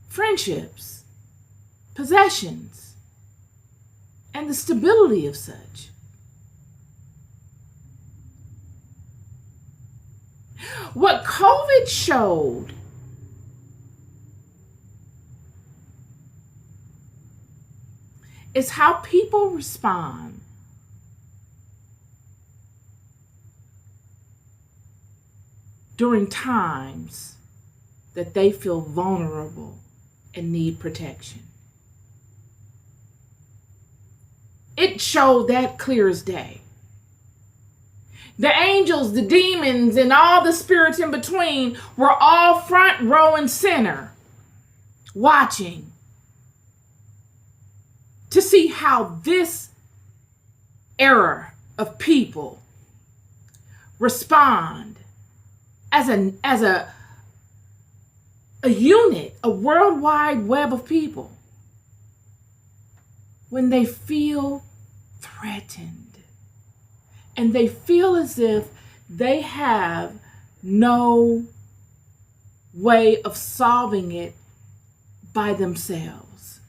friendships, possessions, and the stability of such. What COVID showed is how people respond during times that they feel vulnerable and need protection. It showed that clear as day. The angels, the demons, and all the spirits in between were all front row and center, watching to see how this era of people respond as a unit, a worldwide web of people, when they feel threatened and they feel as if they have no way of solving it by themselves.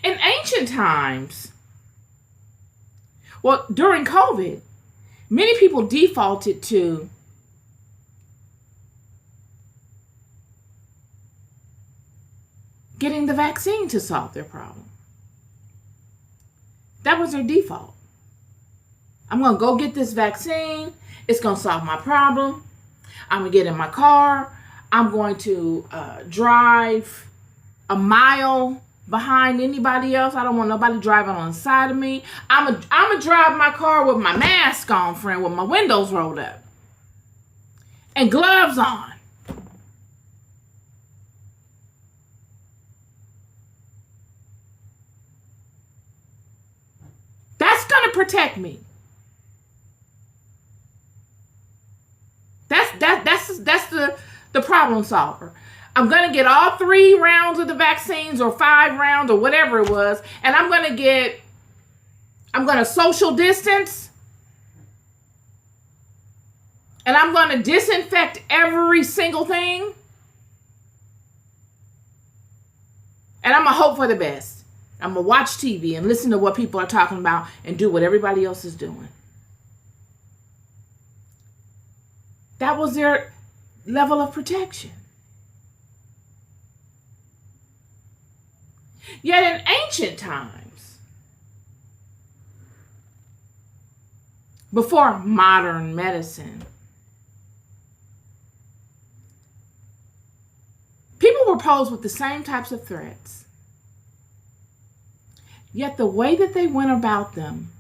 In ancient times, well, during COVID, many people defaulted to getting the vaccine to solve their problem. That was their default. I'm going to go get this vaccine. It's going to solve my problem. I'm going to get in my car. I'm going to drive a mile behind anybody else. I don't want nobody driving on the side of me. I'm a drive my car with my mask on, friend, with my windows rolled up and gloves on. That's going to protect me. That's the problem solver. I'm going to get all 3 rounds of the vaccines or 5 rounds or whatever it was. And I'm going to social distance. And I'm going to disinfect every single thing. And I'm going to hope for the best. I'm going to watch TV and listen to what people are talking about and do what everybody else is doing. That was their level of protection. Yet in ancient times, before modern medicine, people were posed with the same types of threats. Yet the way that they went about them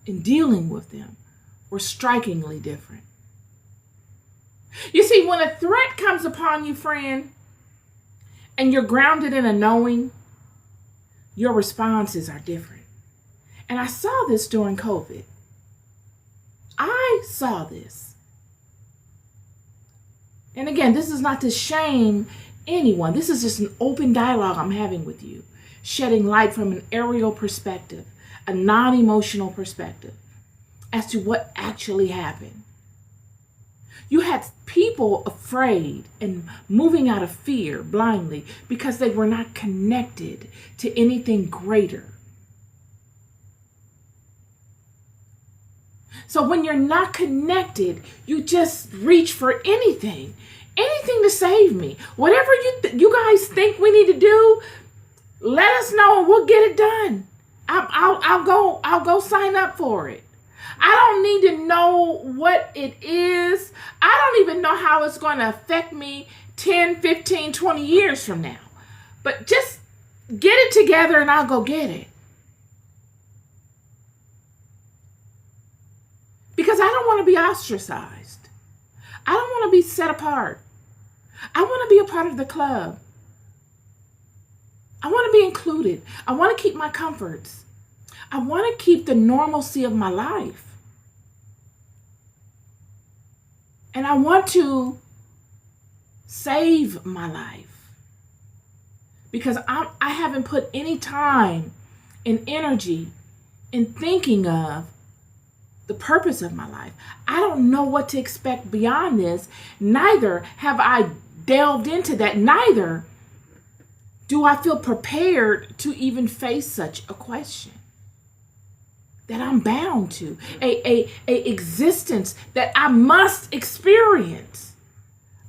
in dealing with them were strikingly different. You see, when a threat comes upon you, friend, and you're grounded in a knowing, your responses are different. And I saw this during COVID. I saw this. And again, this is not to shame anyone. This is just an open dialogue I'm having with you, shedding light from an aerial perspective, a non-emotional perspective, as to what actually happened. You had people afraid and moving out of fear blindly because they were not connected to anything greater. So when you're not connected, you just reach for anything to save me. Whatever you guys think we need to do, let us know and we'll get it done. I'll go sign up for it. I don't need to know what it is. I don't even know how it's going to affect me 10, 15, 20 years from now. But just get it together and I'll go get it. Because I don't want to be ostracized. I don't want to be set apart. I want to be a part of the club. I want to be included. I want to keep my comforts. I want to keep the normalcy of my life. And I want to save my life. Because I haven't put any time and energy in thinking of the purpose of my life. I don't know what to expect beyond this. Neither have I delved into that. Neither do I feel prepared to even face such a question that I'm bound to, a existence that I must experience.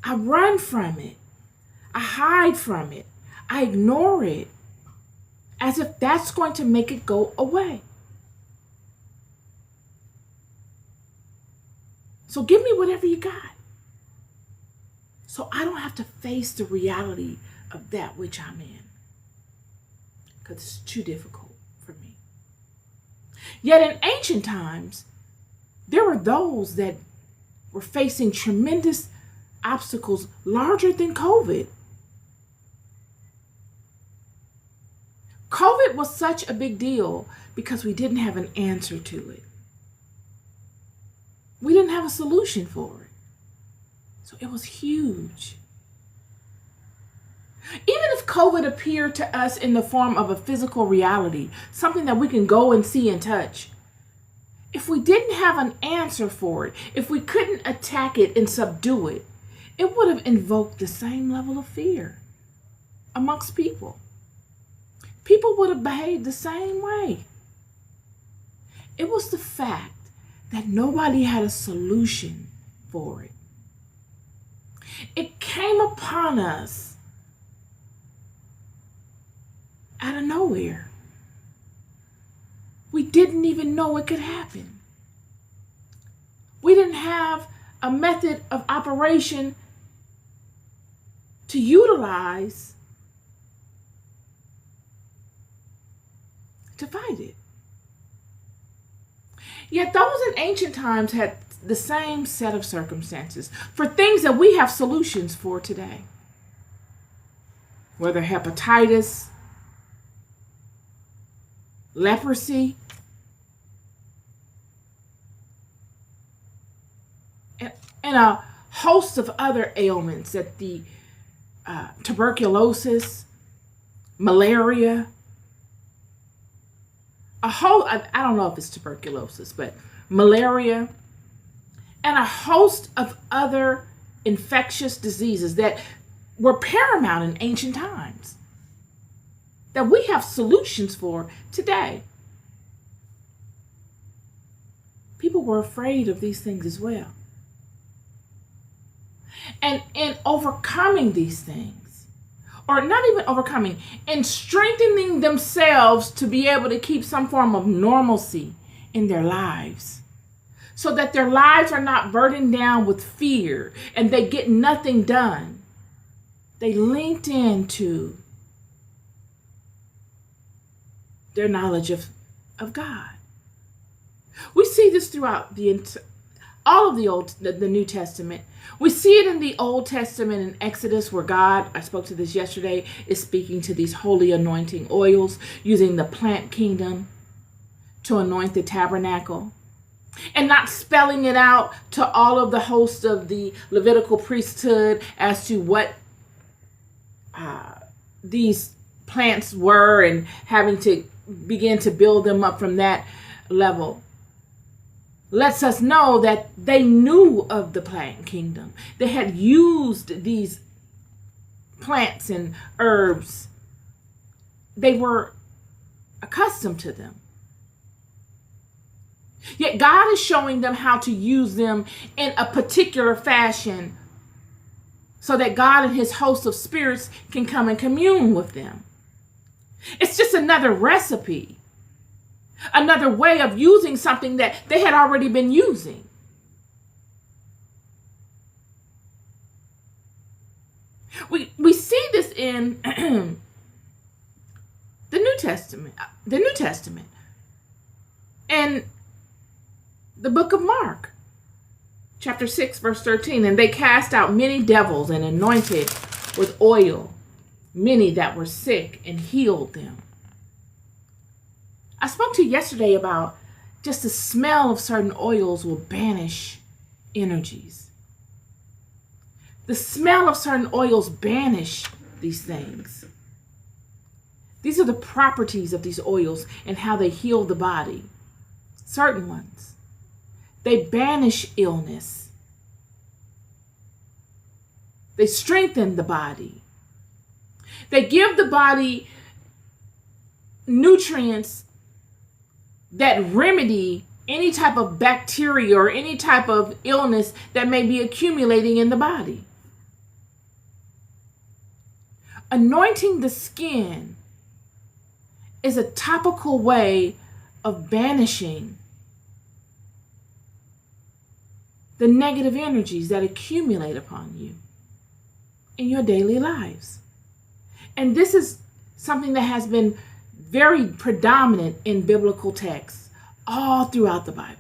I run from it. I hide from it. I ignore it as if that's going to make it go away. So give me whatever you got, so I don't have to face the reality of that which I'm in, because it's too difficult for me. Yet in ancient times, there were those that were facing tremendous obstacles larger than COVID. COVID was such a big deal because we didn't have an answer to it. We didn't have a solution for it. So it was huge. Even if COVID appeared to us in the form of a physical reality, something that we can go and see and touch, if we didn't have an answer for it, if we couldn't attack it and subdue it, it would have invoked the same level of fear amongst people. People would have behaved the same way. It was the fact that nobody had a solution for it. It came upon us out of nowhere. We didn't even know it could happen. We didn't have a method of operation to utilize to fight it. Yet those in ancient times had the same set of circumstances for things that we have solutions for today. Whether hepatitis, leprosy, and a host of other ailments that the tuberculosis, malaria, I don't know if it's tuberculosis, but malaria, and a host of other infectious diseases that were paramount in ancient times that we have solutions for today. People were afraid of these things as well. And in overcoming these things, or not even overcoming, and strengthening themselves to be able to keep some form of normalcy in their lives, so that their lives are not burdened down with fear and they get nothing done, they linked into their knowledge of God. We see this throughout all of the New Testament. We see it in the Old Testament in Exodus, where God, I spoke to this yesterday, is speaking to these holy anointing oils, using the plant kingdom to anoint the tabernacle, and not spelling it out to all of the hosts of the Levitical priesthood as to what these plants were, and having to begin to build them up from that level. Lets us know that they knew of the plant kingdom. They had used these plants and herbs. They were accustomed to them. Yet God is showing them how to use them in a particular fashion so that God and his host of spirits can come and commune with them. It's just another recipe. Another way of using something that they had already been using. We see this in the New Testament. And the book of Mark, chapter 6, verse 13. And they cast out many devils and anointed with oil many that were sick and healed them. I spoke to you yesterday about just the smell of certain oils will banish energies. The smell of certain oils banish these things. These are the properties of these oils and how they heal the body. Certain ones. They banish illness. They strengthen the body. They give the body nutrients that remedy any type of bacteria or any type of illness that may be accumulating in the body. Anointing the skin is a topical way of banishing the negative energies that accumulate upon you in your daily lives. And this is something that has been very predominant in biblical texts all throughout the Bible.